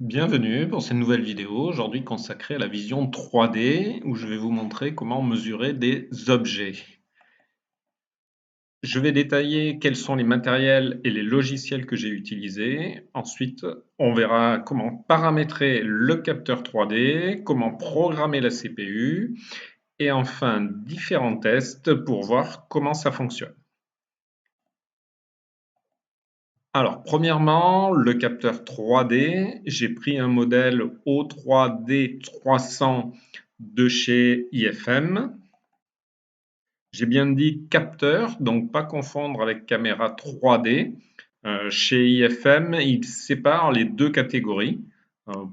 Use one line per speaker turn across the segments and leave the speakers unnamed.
Bienvenue pour cette nouvelle vidéo, aujourd'hui consacrée à la vision 3D, où je vais vous montrer comment mesurer des objets. Je vais détailler quels sont les matériels et les logiciels que j'ai utilisés. Ensuite, on verra comment paramétrer le capteur 3D, comment programmer la CPU, et enfin différents tests pour voir comment ça fonctionne. Alors, premièrement, le capteur 3D, j'ai pris un modèle O3D300 de chez IFM. J'ai bien dit capteur, donc pas confondre avec caméra 3D. Chez IFM, ils séparent les deux catégories.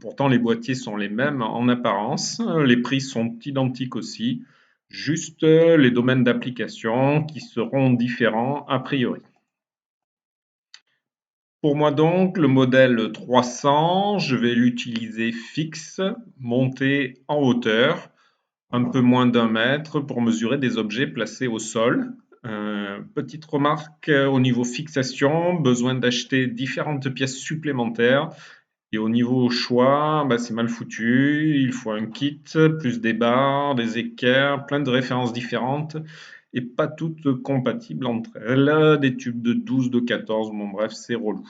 Pourtant, les boîtiers sont les mêmes en apparence. Les prix sont identiques aussi. Juste les domaines d'application qui seront différents a priori. Pour moi donc, le modèle 300, je vais l'utiliser fixe, monté en hauteur, un peu moins d'1 mètre pour mesurer des objets placés au sol. Petite remarque au niveau fixation, besoin d'acheter différentes pièces supplémentaires. Et au niveau choix, c'est mal foutu. Il faut un kit, plus des barres, des équerres, plein de références différentes et pas toutes compatibles entre elles. Des tubes de 12, de 14, bon bref, c'est relou.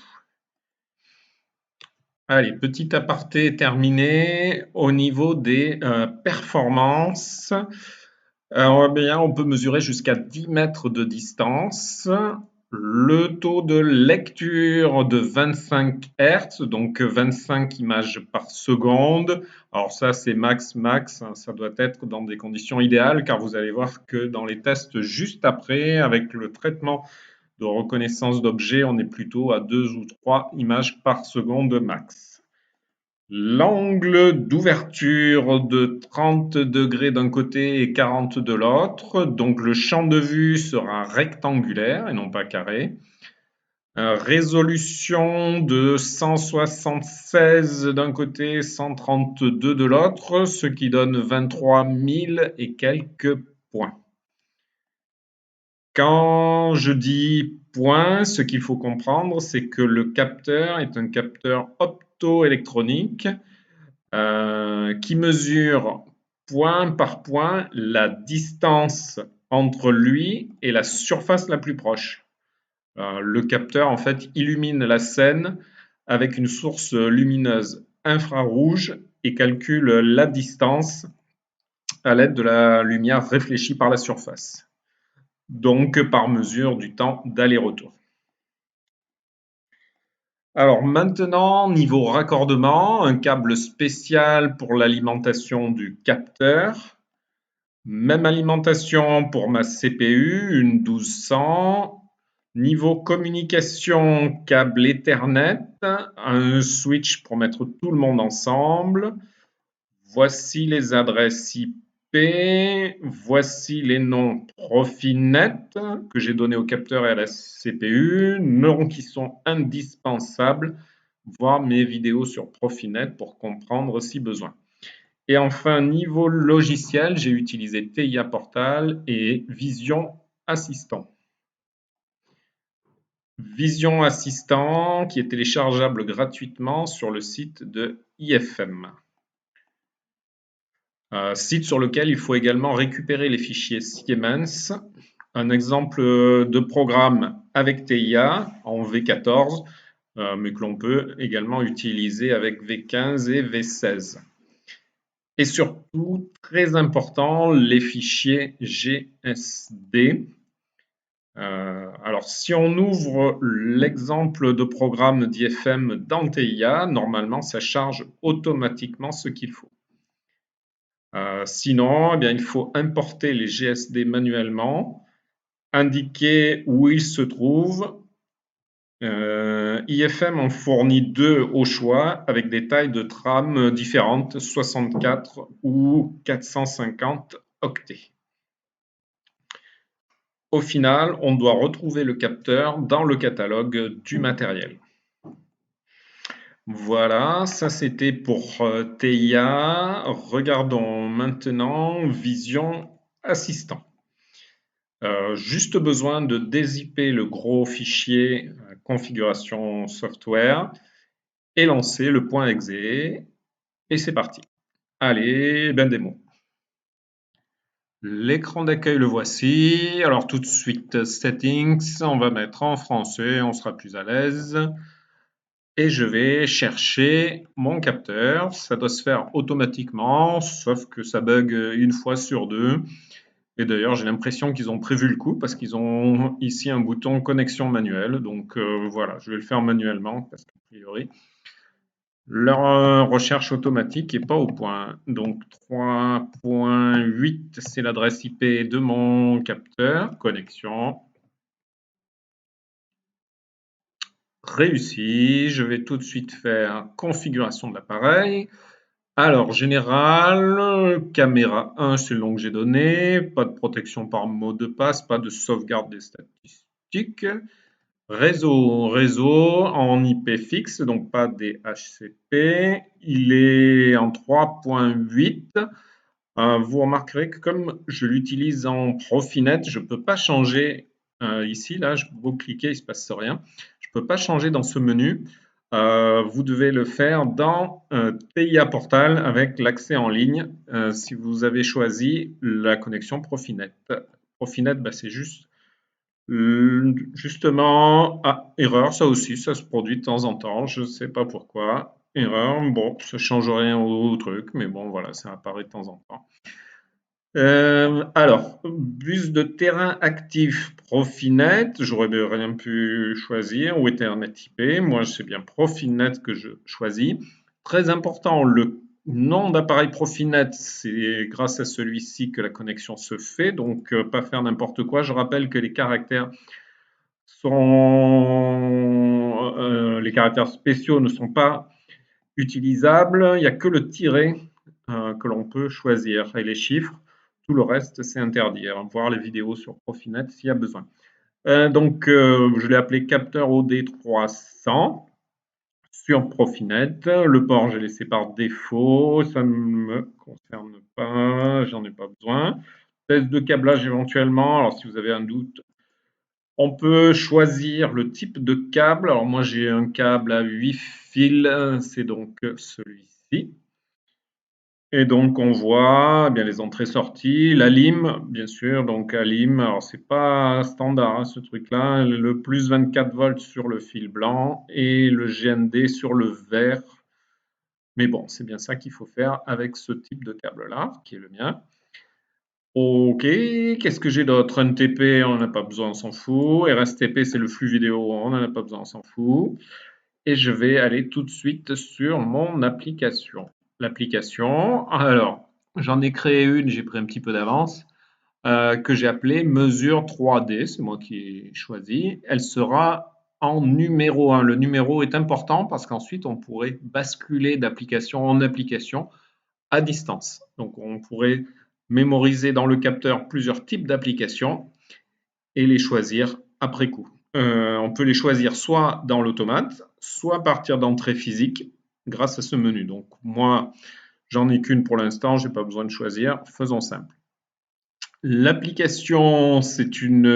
Allez, petit aparté terminé. Au niveau des performances, on peut mesurer jusqu'à 10 mètres de distance. Le taux de lecture de 25 Hz, donc 25 images par seconde. Alors ça, c'est max, hein, ça doit être dans des conditions idéales, car vous allez voir que dans les tests juste après, avec le traitement de reconnaissance d'objets, on est plutôt à 2 ou 3 images par seconde max. L'angle d'ouverture de 30 degrés d'un côté et 40 de l'autre, donc le champ de vue sera rectangulaire et non pas carré. Résolution de 176 d'un côté, 132 de l'autre, ce qui donne 23 000 et quelques points. Quand je dis point, ce qu'il faut comprendre, c'est que le capteur est un capteur optoélectronique qui mesure point par point la distance entre lui et la surface la plus proche. Le capteur, en fait, illumine la scène avec une source lumineuse infrarouge et calcule la distance à l'aide de la lumière réfléchie par la surface, donc par mesure du temps d'aller-retour. Alors maintenant, niveau raccordement, un câble spécial pour l'alimentation du capteur. Même alimentation pour ma CPU, une 1200. Niveau communication, câble Ethernet, un switch pour mettre tout le monde ensemble. Voici les adresses IP, voici les noms Profinet que j'ai donnés au capteur et à la CPU, noms qui sont indispensables. Voir mes vidéos sur Profinet pour comprendre si besoin. Et enfin, niveau logiciel, j'ai utilisé TIA Portal et Vision Assistant. Vision Assistant qui est téléchargeable gratuitement sur le site de IFM. Site sur lequel il faut également récupérer les fichiers Siemens. Un exemple de programme avec TIA en V14, mais que l'on peut également utiliser avec V15 et V16. Et surtout, très important, les fichiers GSD. Alors, si on ouvre l'exemple de programme d'IFM dans TIA, normalement, ça charge automatiquement ce qu'il faut. Sinon, eh bien, il faut importer les GSD manuellement, indiquer où ils se trouvent. IFM en fournit 2 au choix avec des tailles de trame différentes, 64 ou 450 octets. Au final, on doit retrouver le capteur dans le catalogue du matériel. Voilà, ça c'était pour TIA. Regardons maintenant Vision Assistant. Juste besoin de dézipper le gros fichier configuration software et lancer le point exe. Et c'est parti. Allez, ben démo. L'écran d'accueil, le voici. Alors tout de suite, Settings, on va mettre en français, on sera plus à l'aise. Et je vais chercher mon capteur. Ça doit se faire automatiquement, sauf que ça bug une fois sur deux. Et d'ailleurs, j'ai l'impression qu'ils ont prévu le coup parce qu'ils ont ici un bouton connexion manuelle. Donc voilà, je vais le faire manuellement parce qu'a priori, leur recherche automatique n'est pas au point. Donc 3.8, c'est l'adresse IP de mon capteur. Connexion. Réussi. Je vais tout de suite faire configuration de l'appareil. Alors, général, caméra 1, c'est le nom que j'ai donné. Pas de protection par mot de passe, pas de sauvegarde des statistiques. Réseau en IP fixe, donc pas DHCP. Il est en 3.8. Vous remarquerez que comme je l'utilise en Profinet, je ne peux pas changer ici, là, je peux cliquer, il ne se passe rien. Je ne peux pas changer dans ce menu. Vous devez le faire dans TIA Portal avec l'accès en ligne si vous avez choisi la connexion Profinet. Profinet, bah, c'est juste justement, erreur, ça aussi, ça se produit de temps en temps, je ne sais pas pourquoi. Erreur, bon, ça ne change rien au truc, mais bon, voilà, ça apparaît de temps en temps. Alors, bus de terrain actif Profinet, j'aurais rien pu choisir, ou Ethernet IP, moi c'est bien Profinet que je choisis. Très important, le nom d'appareil Profinet, c'est grâce à celui-ci que la connexion se fait, donc pas faire n'importe quoi. Je rappelle que les caractères les caractères spéciaux ne sont pas utilisables, il n'y a que le tiret que l'on peut choisir et les chiffres. Tout le reste, c'est interdit. Voir les vidéos sur Profinet s'il y a besoin. Je l'ai appelé capteur OD300 sur Profinet. Le port, j'ai laissé par défaut. Ça ne me concerne pas. J'en ai pas besoin. Test de câblage éventuellement. Alors, si vous avez un doute, on peut choisir le type de câble. Alors, moi, j'ai un câble à 8 fils. C'est donc celui-ci. Et donc on voit eh bien les entrées-sorties, la lime, bien sûr, donc à lime, alors c'est pas standard hein, ce truc-là, le plus 24 volts sur le fil blanc et le GND sur le vert. Mais bon, c'est bien ça qu'il faut faire avec ce type de câble-là, qui est le mien. Ok, qu'est-ce que j'ai d'autre? NTP, on n'en a pas besoin, on s'en fout. RSTP, c'est le flux vidéo, on n'en a pas besoin, on s'en fout. Et je vais aller tout de suite sur mon application. L'application, alors, j'en ai créé une, j'ai pris un petit peu d'avance, que j'ai appelée Mesure 3D, c'est moi qui ai choisi. Elle sera en numéro 1. Le numéro est important parce qu'ensuite, on pourrait basculer d'application en application à distance. Donc, on pourrait mémoriser dans le capteur plusieurs types d'applications et les choisir après coup. On peut les choisir soit dans l'automate, soit à partir d'entrées physiques grâce à ce menu. Donc moi, j'en ai qu'une pour l'instant, je n'ai pas besoin de choisir. Faisons simple. L'application, c'est une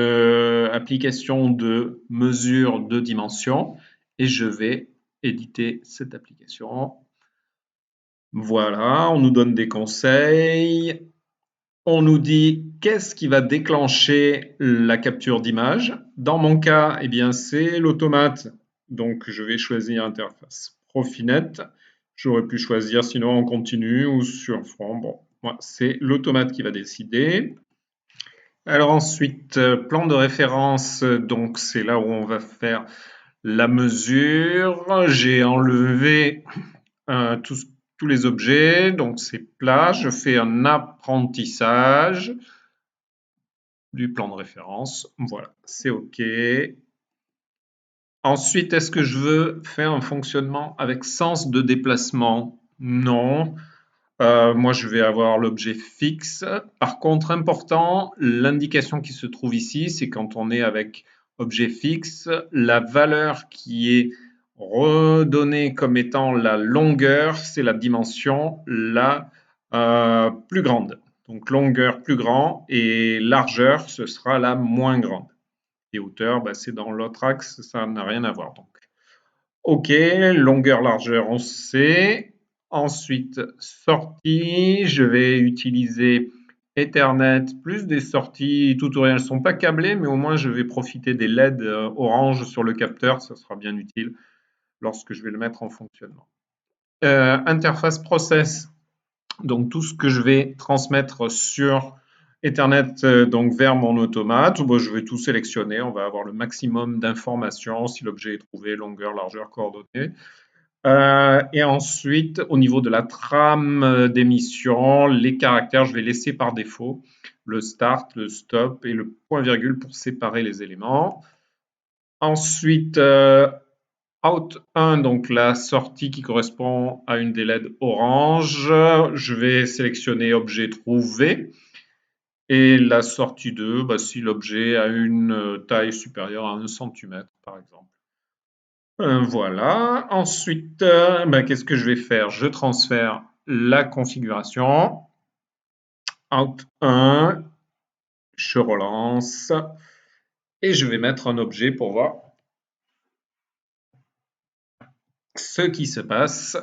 application de mesure de dimension et je vais éditer cette application. Voilà, on nous donne des conseils. On nous dit qu'est-ce qui va déclencher la capture d'image. Dans mon cas, eh bien, c'est l'automate. Donc, je vais choisir interface Profinet. J'aurais pu choisir sinon en continu ou sur front. Bon, moi, c'est l'automate qui va décider. Alors ensuite, plan de référence, donc c'est là où on va faire la mesure. J'ai enlevé tous les objets, donc c'est plat. Je fais un apprentissage du plan de référence. Voilà, c'est OK. Ensuite, est-ce que je veux faire un fonctionnement avec sens de déplacement? Non. Moi, je vais avoir l'objet fixe. Par contre, important, l'indication qui se trouve ici, c'est quand on est avec objet fixe, la valeur qui est redonnée comme étant la longueur, c'est la dimension la plus grande. Donc longueur plus grand et largeur, ce sera la moins grande. Et hauteur, bah, c'est dans l'autre axe, ça n'a rien à voir. Donc. OK, longueur, largeur, on sait. Ensuite, sortie, je vais utiliser Ethernet plus des sorties tout ou rien. Elles ne sont pas câblées, mais au moins je vais profiter des LED orange sur le capteur. Ça sera bien utile lorsque je vais le mettre en fonctionnement. Interface process, donc tout ce que je vais transmettre sur Ethernet donc vers mon automate, bon, je vais tout sélectionner. On va avoir le maximum d'informations si l'objet est trouvé, longueur, largeur, coordonnées. Et ensuite, au niveau de la trame d'émission, les caractères, je vais laisser par défaut le start, le stop et le point-virgule pour séparer les éléments. Ensuite, out 1, donc la sortie qui correspond à une des LED orange. Je vais sélectionner objet trouvé. Et la sortie 2, bah, si l'objet a une taille supérieure à 1 cm, par exemple. Voilà. Ensuite, ben, qu'est-ce que je vais faire? Je transfère la configuration. Out 1, je relance et je vais mettre un objet pour voir ce qui se passe.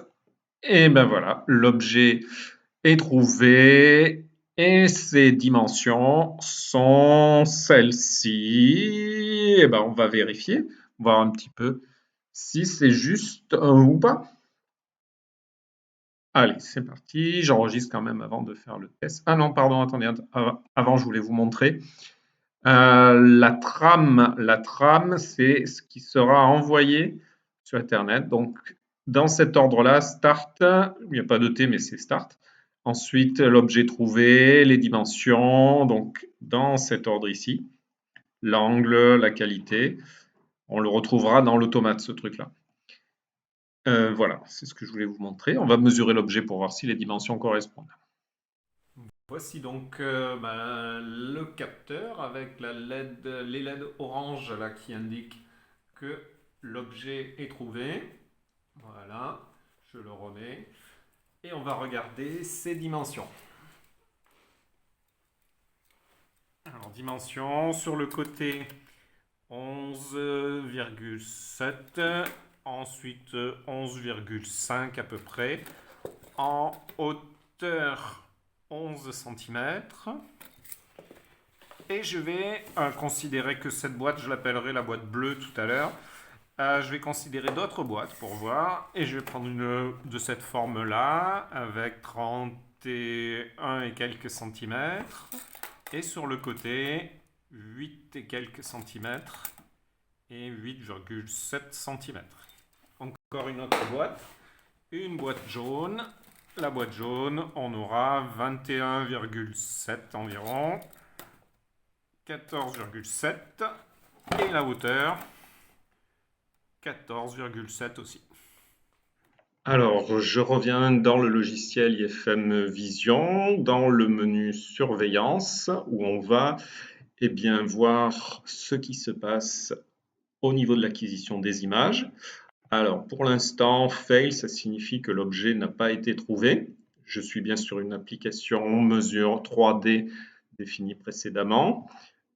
Et ben voilà, l'objet est trouvé et ses dimensions sont celles-ci. Et ben on va vérifier, voir un petit peu si c'est juste ou pas. Allez, c'est parti. J'enregistre quand même avant de faire le test. Ah non, pardon, attendez. Avant, je voulais vous montrer. La trame, c'est ce qui sera envoyé sur Internet. Donc, dans cet ordre-là, start, il n'y a pas de T, mais c'est start. Ensuite, l'objet trouvé, les dimensions, donc dans cet ordre ici. L'angle, la qualité. On le retrouvera dans l'automate, ce truc-là. Voilà, c'est ce que je voulais vous montrer. On va mesurer l'objet pour voir si les dimensions correspondent. Voici donc le capteur avec les LED orange là, qui indiquent que l'objet est trouvé. Voilà, je le remets. Et on va regarder ses dimensions. Alors, dimensions sur le côté 11,7, ensuite 11,5 à peu près. En hauteur 11 cm. Et je vais considérer que cette boîte, je l'appellerai la boîte bleue tout à l'heure. Je vais considérer d'autres boîtes pour voir. Et je vais prendre une de cette forme-là avec 31 et quelques centimètres. Et sur le côté, 8 et quelques centimètres et 8,7 centimètres. Encore une autre boîte. Une boîte jaune. La boîte jaune, on aura 21,7 environ. 14,7 et la hauteur 14,7 aussi. Alors, je reviens dans le logiciel IFM Vision, dans le menu surveillance, où on va bien, voir ce qui se passe au niveau de l'acquisition des images. Alors, pour l'instant, fail, ça signifie que l'objet n'a pas été trouvé. Je suis bien sur une application mesure 3D définie précédemment.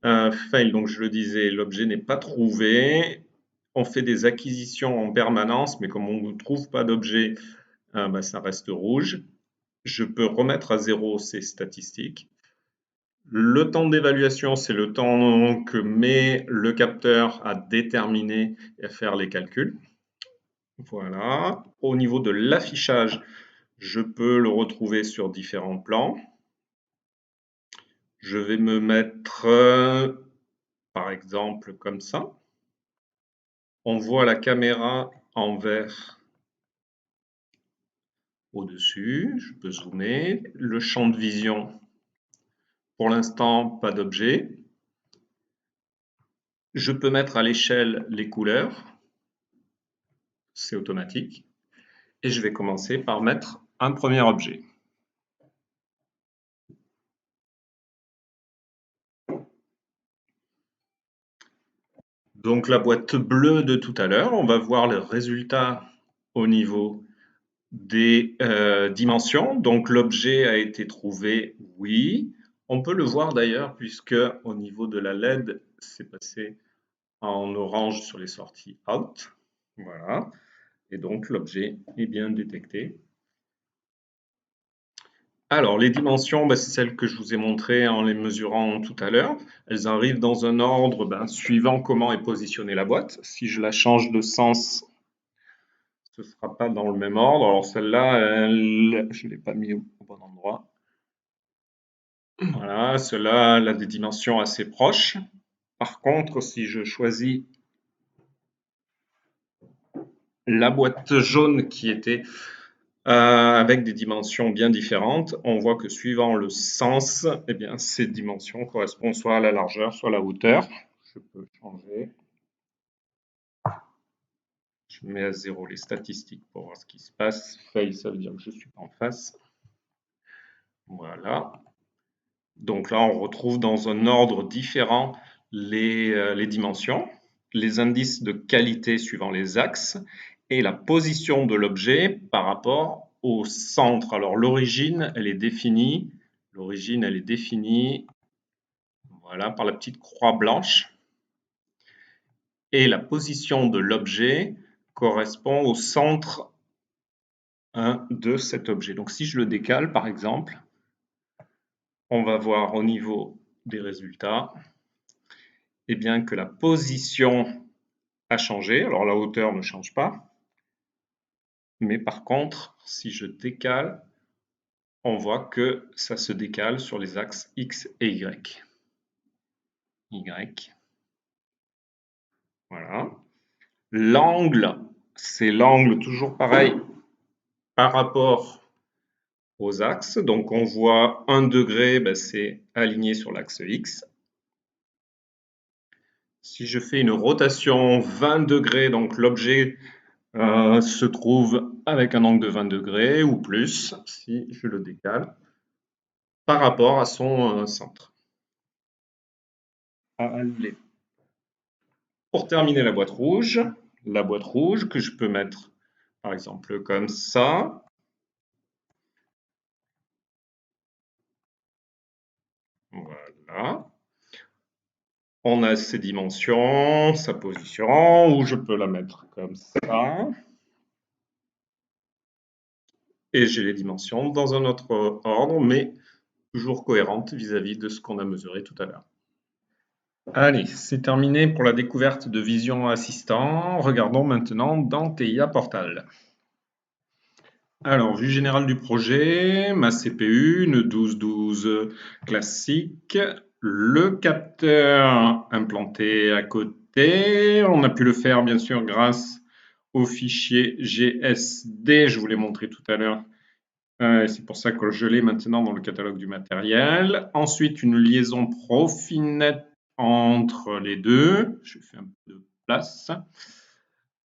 Fail, donc je le disais, l'objet n'est pas trouvé. On fait des acquisitions en permanence, mais comme on ne trouve pas d'objet, ça reste rouge. Je peux remettre à zéro ces statistiques. Le temps d'évaluation, c'est le temps que met le capteur à déterminer et à faire les calculs. Voilà. Au niveau de l'affichage, je peux le retrouver sur différents plans. Je vais me mettre, par exemple, comme ça. On voit la caméra en vert au-dessus. Je peux zoomer. Le champ de vision, pour l'instant, pas d'objet. Je peux mettre à l'échelle les couleurs. C'est automatique. Et je vais commencer par mettre un premier objet. Donc la boîte bleue de tout à l'heure, on va voir le résultat au niveau des dimensions. Donc l'objet a été trouvé, oui. On peut le voir d'ailleurs puisque au niveau de la LED, c'est passé en orange sur les sorties out. Voilà. Et donc, l'objet est bien détecté. Alors, les dimensions, c'est celles que je vous ai montrées en les mesurant tout à l'heure. Elles arrivent dans un ordre suivant comment est positionnée la boîte. Si je la change de sens, ce ne sera pas dans le même ordre. Alors, celle-là, je ne l'ai pas mis au bon endroit. Voilà, celle-là, elle a des dimensions assez proches. Par contre, si je choisis la boîte jaune qui était avec des dimensions bien différentes, on voit que suivant le sens, eh bien, ces dimensions correspondent soit à la largeur, soit à la hauteur. Je peux changer. Je mets à 0 les statistiques pour voir ce qui se passe. Fail, ça veut dire que je suis en face. Voilà. Donc là, on retrouve dans un ordre différent les dimensions, les indices de qualité suivant les axes et la position de l'objet par rapport au centre. Alors l'origine, elle est définie. L'origine, elle est définie, voilà, par la petite croix blanche. Et la position de l'objet correspond au centre de cet objet. Donc si je le décale, par exemple, on va voir au niveau des résultats, eh bien, que la position a changé. Alors la hauteur ne change pas. Mais par contre, si je décale, on voit que ça se décale sur les axes X et Y. Y. Voilà. L'angle, c'est l'angle toujours pareil par rapport aux axes. Donc on voit 1 degré, c'est aligné sur l'axe X. Si je fais une rotation 20 degrés, donc l'objet se trouve avec un angle de 20 degrés ou plus, si je le décale, par rapport à son centre. Allez. Pour terminer la boîte rouge que je peux mettre par exemple comme ça. Voilà. On a ses dimensions, sa position, ou je peux la mettre comme ça. Et j'ai les dimensions dans un autre ordre, mais toujours cohérentes vis-à-vis de ce qu'on a mesuré tout à l'heure. Allez, c'est terminé pour la découverte de Vision Assistant. Regardons maintenant dans TIA Portal. Alors, vue générale du projet, ma CPU, une 1212 classique, le capteur implanté à côté. On a pu le faire bien sûr grâce au fichier GSD, je vous l'ai montré tout à l'heure. C'est pour ça que je l'ai maintenant dans le catalogue du matériel. Ensuite, une liaison Profinet entre les deux. Je fais un peu de place.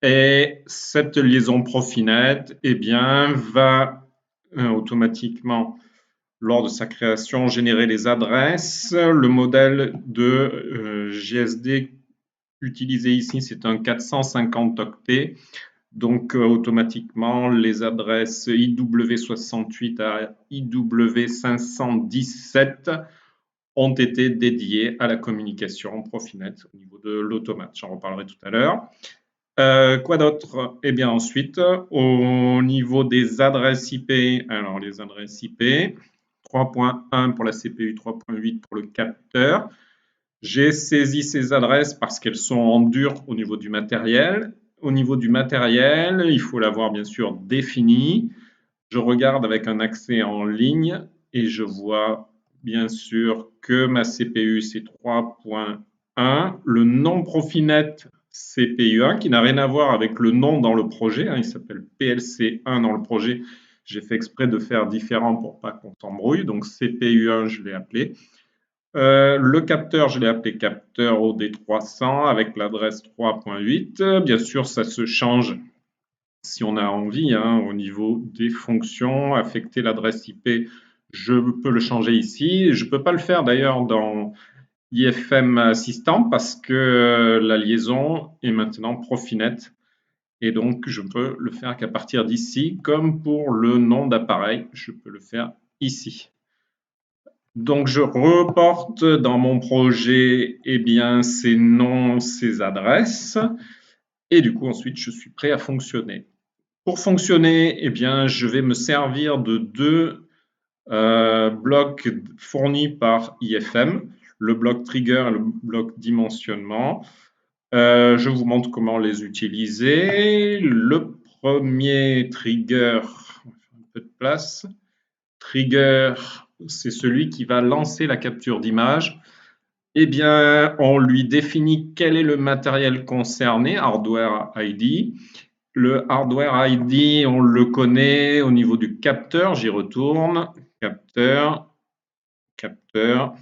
Et cette liaison Profinet, eh bien, va automatiquement, lors de sa création, générer les adresses. Le modèle de GSD utilisé ici, c'est un 450 octets. Donc, automatiquement, les adresses IW68 à IW517 ont été dédiées à la communication Profinet au niveau de l'automate. J'en reparlerai tout à l'heure. Quoi d'autre? Eh bien, ensuite, au niveau des adresses IP, alors les adresses IP, 3.1 pour la CPU, 3.8 pour le capteur. J'ai saisi ces adresses parce qu'elles sont en dur au niveau du matériel. Au niveau du matériel, il faut l'avoir bien sûr défini. Je regarde avec un accès en ligne et je vois bien sûr que ma CPU c'est 3.1. Le nom Profinet CPU1 qui n'a rien à voir avec le nom dans le projet. Il s'appelle PLC1 dans le projet. J'ai fait exprès de faire différent pour pas qu'on s'embrouille. Donc CPU1, je l'ai appelé. Le capteur, je l'ai appelé capteur OD300 avec l'adresse 3.8. Bien sûr, ça se change si on a envie au niveau des fonctions. Affecter l'adresse IP, je peux le changer ici. Je ne peux pas le faire d'ailleurs dans IFM Assistant parce que la liaison est maintenant Profinet. Et donc, je peux le faire qu'à partir d'ici, comme pour le nom d'appareil, je peux le faire ici. Donc, je reporte dans mon projet ces noms, ces adresses. Et du coup, ensuite, je suis prêt à fonctionner. Pour fonctionner, eh bien, je vais me servir de deux blocs fournis par IFM, le bloc trigger et le bloc dimensionnement. Je vous montre comment les utiliser. Le premier trigger, on va faire un peu de place. Trigger, c'est celui qui va lancer la capture d'image. Eh bien, on lui définit quel est le matériel concerné, hardware ID. Le hardware ID, on le connaît au niveau du capteur, j'y retourne. Capteur, capteur,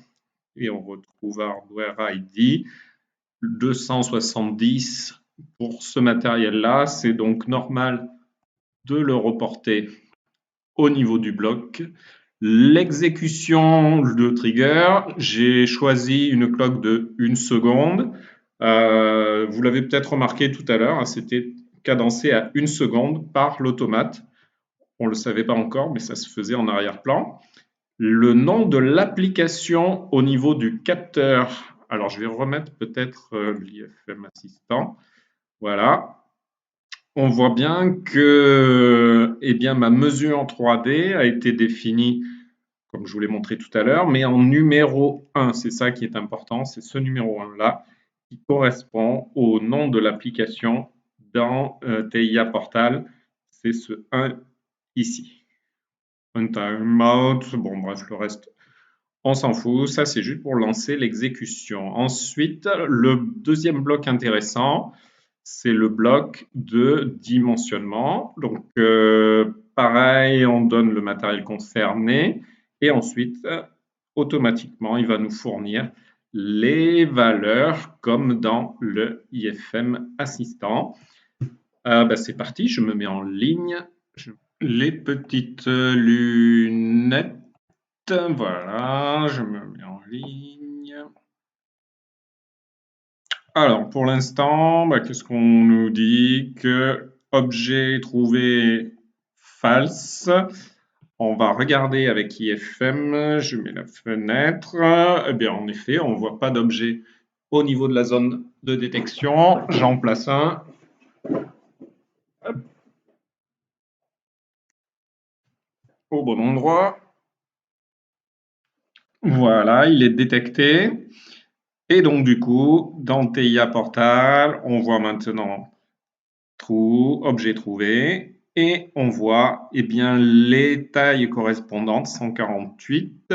et on retrouve hardware ID 270 pour ce matériel-là. C'est donc normal de le reporter au niveau du bloc. L'exécution de trigger, j'ai choisi une clock de 1 seconde. Vous l'avez peut-être remarqué tout à l'heure, hein, c'était cadencé à 1 seconde par l'automate. On ne le savait pas encore, mais ça se faisait en arrière-plan. Le nom de l'application au niveau du capteur. Alors, je vais remettre peut-être l'IFM assistant. Voilà. On voit bien que eh bien, ma mesure en 3D a été définie, comme je vous l'ai montré tout à l'heure, mais en numéro 1. C'est ça qui est important, c'est ce numéro 1-là qui correspond au nom de l'application dans TIA Portal. C'est ce 1 ici. Un timeout, bon bref, le reste, on s'en fout. Ça, c'est juste pour lancer l'exécution. Ensuite, le deuxième bloc intéressant, c'est le bloc de dimensionnement. Donc, pareil, on donne le matériel concerné et ensuite, automatiquement, il va nous fournir les valeurs comme dans le IFM assistant. C'est parti, je me mets en ligne. Les petites lunettes, voilà, je me mets en ligne. Alors, pour l'instant, qu'est-ce qu'on nous dit? Que objet trouvé false. On va regarder avec IFM. Je mets la fenêtre. Eh bien, en effet, on ne voit pas d'objet au niveau de la zone de détection. J'en place un. Hop. Au bon endroit. Voilà, il est détecté. Et donc, du coup, dans TIA Portal, on voit maintenant trou, objet trouvé, et on voit eh bien, les tailles correspondantes, 148.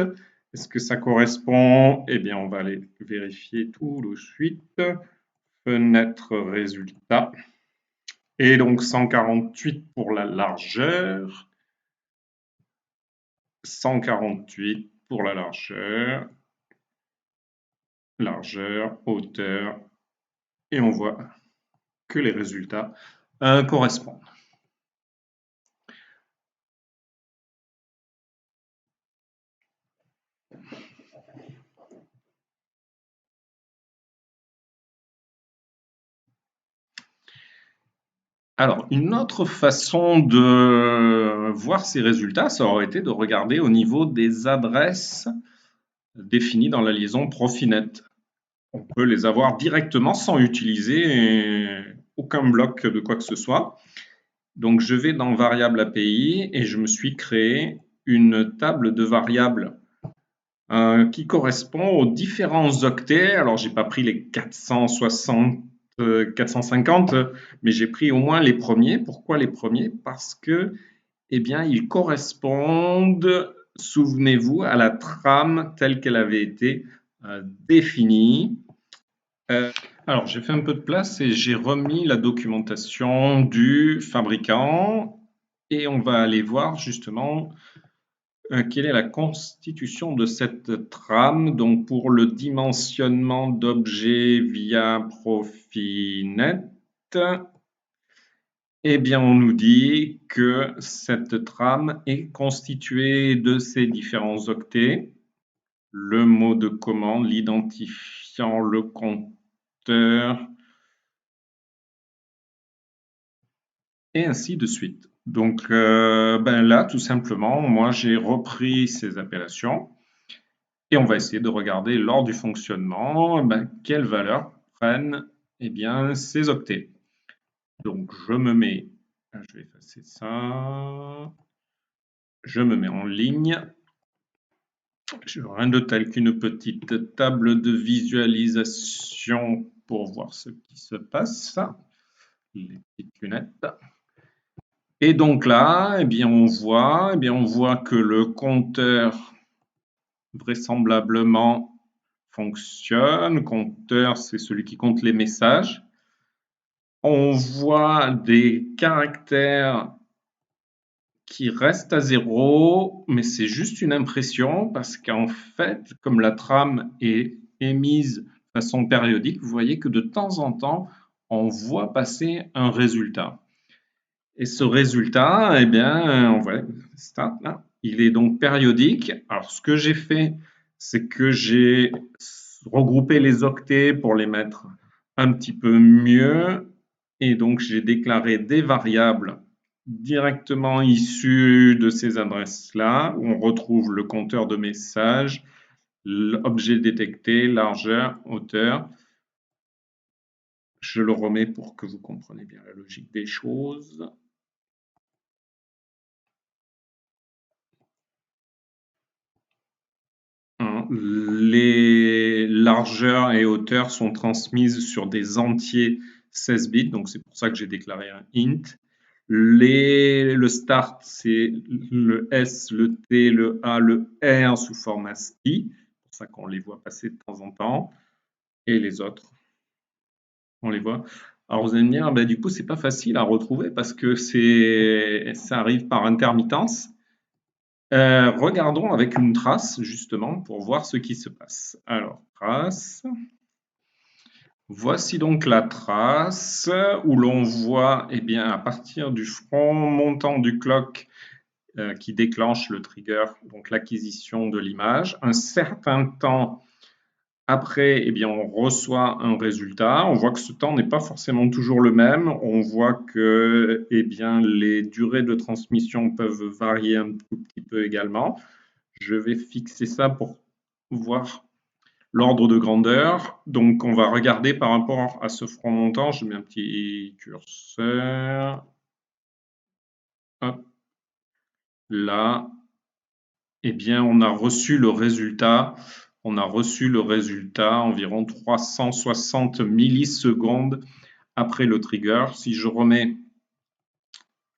Est-ce que ça correspond? Eh bien, on va aller vérifier tout de suite. Fenêtre résultat. Et donc, 148 pour la largeur. 148 pour la largeur. Largeur, hauteur. Et on voit que les résultats correspondent. Alors, une autre façon de voir ces résultats, ça aurait été de regarder au niveau des adresses définies dans la liaison Profinet. On peut les avoir directement sans utiliser aucun bloc de quoi que ce soit. Donc, je vais dans Variable API et je me suis créé une table de variables qui correspond aux différents octets. Alors, j'ai pas pris les 450, mais j'ai pris au moins les premiers. Pourquoi les premiers? Parce que, eh bien, ils correspondent, souvenez-vous, à la trame telle qu'elle avait été définie. Alors, j'ai fait un peu de place et j'ai remis la documentation du fabricant et on va aller voir justement quelle est la constitution de cette trame? Donc, pour le dimensionnement d'objets via Profinet, eh bien, on nous dit que cette trame est constituée de ces différents octets. Le mot de commande, l'identifiant, le compteur, et ainsi de suite. Donc là, tout simplement, moi j'ai repris ces appellations et on va essayer de regarder lors du fonctionnement quelles valeurs prennent eh bien, ces octets. Donc je me mets Je vais effacer ça. Je me mets en ligne. Je rien de tel qu'une petite table de visualisation pour voir ce qui se passe. Les petites lunettes. Et donc là, on voit que le compteur vraisemblablement fonctionne. Compteur, c'est celui qui compte les messages. On voit des caractères qui restent à 0, mais c'est juste une impression parce qu'en fait, comme la trame est émise de façon périodique, vous voyez que de temps en temps, on voit passer un résultat. Et ce résultat, on voit start là, il est donc périodique. Alors, ce que j'ai fait, c'est que j'ai regroupé les octets pour les mettre un petit peu mieux. Et donc, j'ai déclaré des variables directement issues de ces adresses-là, où on retrouve le compteur de messages, l'objet détecté, largeur, hauteur. Je le remets pour que vous compreniez bien la logique des choses. Les largeurs et hauteurs sont transmises sur des entiers 16 bits, donc c'est pour ça que j'ai déclaré un int. Le start, c'est le S, le T, le A, le R sous forme ASCII, c'est pour ça qu'on les voit passer de temps en temps. Et les autres, on les voit. Alors vous allez me dire, du coup, c'est pas facile à retrouver parce que ça arrive par intermittence. Regardons avec une trace, justement, pour voir ce qui se passe. Alors, trace. Voici donc la trace où l'on voit, à partir du front montant du clock qui déclenche le trigger, donc l'acquisition de l'image, un certain temps après, on reçoit un résultat. On voit que ce temps n'est pas forcément toujours le même. On voit que les durées de transmission peuvent varier un tout petit peu également. Je vais fixer ça pour voir l'ordre de grandeur. Donc, on va regarder par rapport à ce front montant. Je mets un petit curseur. Hop. Là, on a reçu le résultat. On a reçu le résultat environ 360 millisecondes après le trigger. Si je remets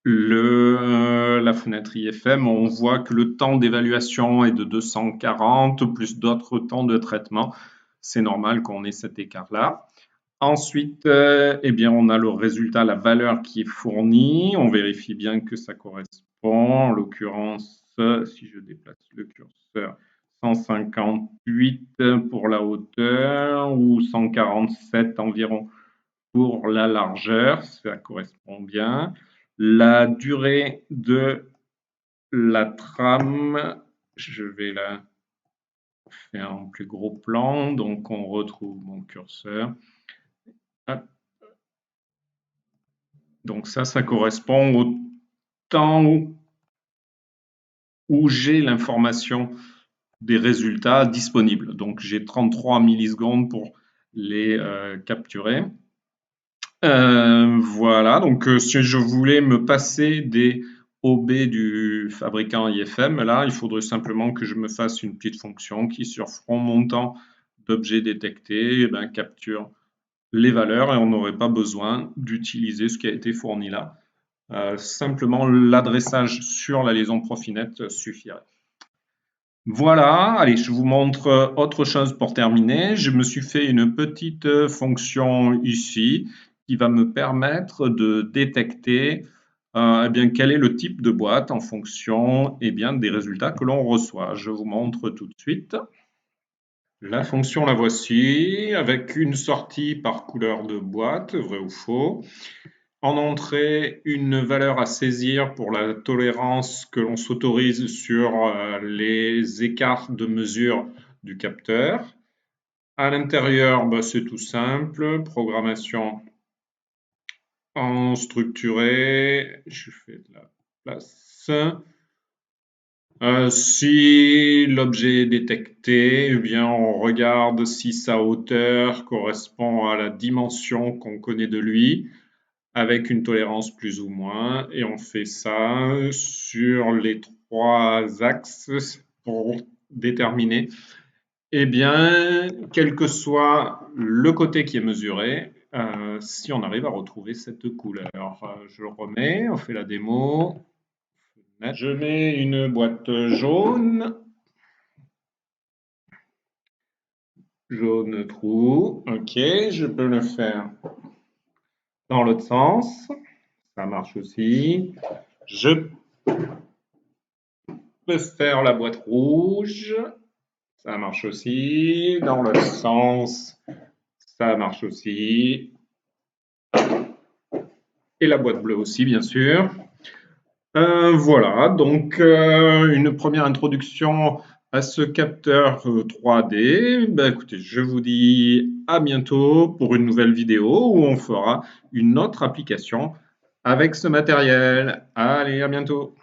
la fenêtre IFM, on voit que le temps d'évaluation est de 240 plus d'autres temps de traitement. C'est normal qu'on ait cet écart-là. Ensuite, on a le résultat, la valeur qui est fournie. On vérifie bien que ça correspond. En l'occurrence, si je déplace le curseur, 158 pour la hauteur ou 147 environ pour la largeur. Ça correspond bien. La durée de la trame, je vais la faire en plus gros plan. Donc, on retrouve mon curseur. Donc ça correspond au temps où j'ai l'information des résultats disponibles. Donc j'ai 33 millisecondes pour les capturer. Voilà, donc si je voulais me passer des OB du fabricant IFM, là, il faudrait simplement que je me fasse une petite fonction qui, sur front montant d'objets détectés, capture les valeurs et on n'aurait pas besoin d'utiliser ce qui a été fourni là. Simplement l'adressage sur la liaison Profinet suffirait. Voilà, allez, je vous montre autre chose pour terminer. Je me suis fait une petite fonction ici qui va me permettre de détecter quel est le type de boîte en fonction des résultats que l'on reçoit. Je vous montre tout de suite. La fonction la voici, avec une sortie par couleur de boîte, vrai ou faux. En entrée, une valeur à saisir pour la tolérance que l'on s'autorise sur les écarts de mesure du capteur. À l'intérieur, c'est tout simple, programmation en structuré, je fais de la place. Si l'objet est détecté, on regarde si sa hauteur correspond à la dimension qu'on connaît de lui. avec une tolérance plus ou moins, et on fait ça sur les 3 axes pour déterminer, eh bien, quel que soit le côté qui est mesuré, si on arrive à retrouver cette couleur. Je le remets, on fait la démo. Je mets une boîte jaune. Jaune trou, ok, je peux le faire dans l'autre sens, ça marche aussi. Je peux faire la boîte rouge, ça marche aussi. Dans l'autre sens, ça marche aussi. Et la boîte bleue aussi, bien sûr. Voilà, donc une première introduction à ce capteur 3D. Ben, écoutez, je vous dis à bientôt pour une nouvelle vidéo où on fera une autre application avec ce matériel. Allez, à bientôt.